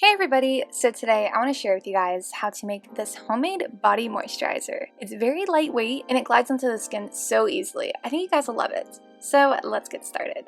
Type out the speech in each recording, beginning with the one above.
Hey everybody! So today I want to share with you guys how to make this homemade body moisturizer. It's very lightweight and it glides onto the skin so easily. I think you guys will love it. So let's get started.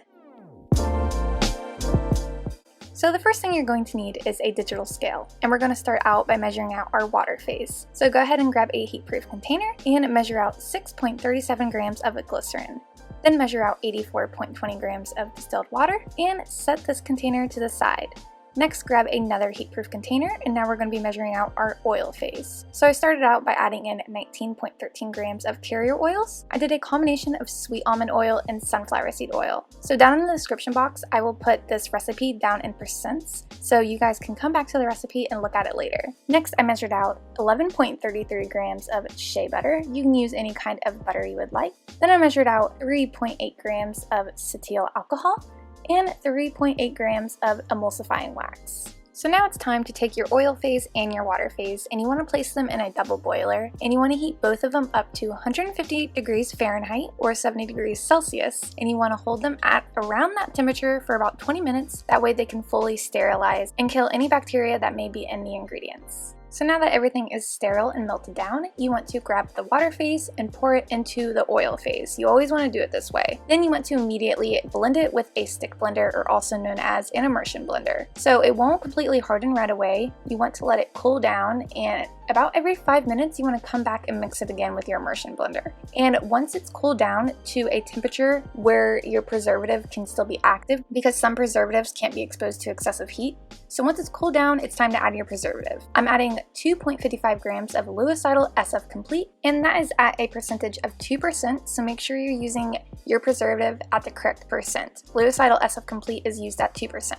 So the first thing you're going to need is a digital scale, and we're going to start out by measuring out our water phase. So go ahead and grab a heat-proof container and measure out 6.37 grams of glycerin. Then measure out 84.20 grams of distilled water and set this container to the side. Next, grab another heat-proof container, and now we're going to be measuring out our oil phase. So I started out by adding in 19.13 grams of carrier oils. I did a combination of sweet almond oil and sunflower seed oil. So down in the description box, I will put this recipe down in percents, so you guys can come back to the recipe and look at it later. Next, I measured out 11.33 grams of shea butter. You can use any kind of butter you would like. Then I measured out 3.8 grams of cetyl alcohol and 3.8 grams of emulsifying wax. So now it's time to take your oil phase and your water phase, and you want to place them in a double boiler, and you want to heat both of them up to 150 degrees Fahrenheit or 70 degrees Celsius, and you want to hold them at around that temperature for about 20 minutes. That way they can fully sterilize and kill any bacteria that may be in the ingredients. So now that everything is sterile and melted down, you want to grab the water phase and pour it into the oil phase. You always want to do it this way. Then you want to immediately blend it with a stick blender, or also known as an immersion blender. So it won't completely harden right away. You want to let it cool down, and about every 5 minutes you want to come back and mix it again with your immersion blender. And once it's cooled down to a temperature where your preservative can still be active, because some preservatives can't be exposed to excessive heat. So once it's cooled down, it's time to add your preservative. I'm adding 2.55 grams of Leucidal SF Complete, and that is at a percentage of 2%, so make sure you're using your preservative at the correct percent. Leucidal SF Complete is used at 2%.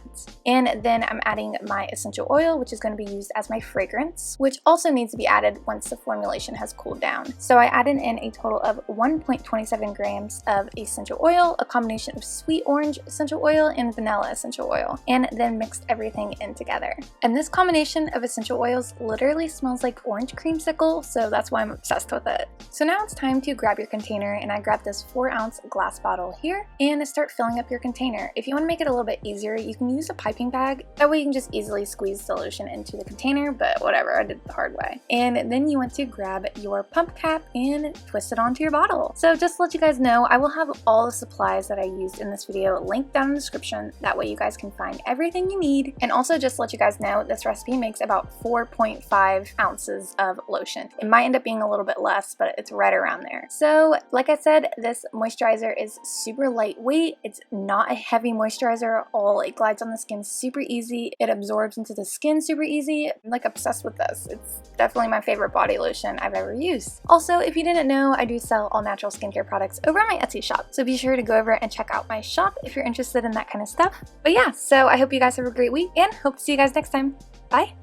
And then I'm adding my essential oil, which is going to be used as my fragrance, which also needs to be added once the formulation has cooled down. So I added in a total of 1.27 grams of essential oil, a combination of sweet orange essential oil and vanilla essential oil, and then mixed everything in together. And this combination of essential oils literally smells like orange creamsicle, so that's why I'm obsessed with it. So now it's time to grab your container, and I grabbed this 4-ounce glass bottle here and start filling up your container. If you want to make it a little bit easier, you can use a piping bag. That way you can just easily squeeze the lotion into the container, but whatever, I did it the hard way. And then you want to grab your pump cap and twist it onto your bottle. So just to let you guys know, I will have all the supplies that I used in this video linked down in the description. That way you guys can find everything you need. And also just to let you guys know, this recipe makes about 4.5 ounces of lotion. It might end up being a little bit less, but it's right around there. So like I said, this moisturizer is super lightweight. It's not a heavy moisturizer at all. It glides on the skin super easy. It absorbs into the skin super easy. I'm like obsessed with this. It's definitely my favorite body lotion I've ever used. Also, if you didn't know, I do sell all natural skincare products over on my Etsy shop. So be sure to go over and check out my shop if you're interested in that kind of stuff. But yeah, so I hope you guys have a great week and hope to see you guys next time. Bye!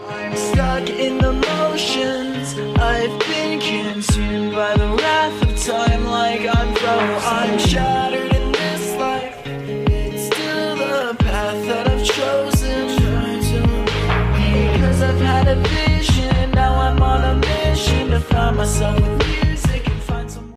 I'm stuck in the motions. I've been consumed by the wrath of time, like I'm shattered in this life. It's still the path that I've chosen, because I've had a vision. Now I'm on a mission to find myself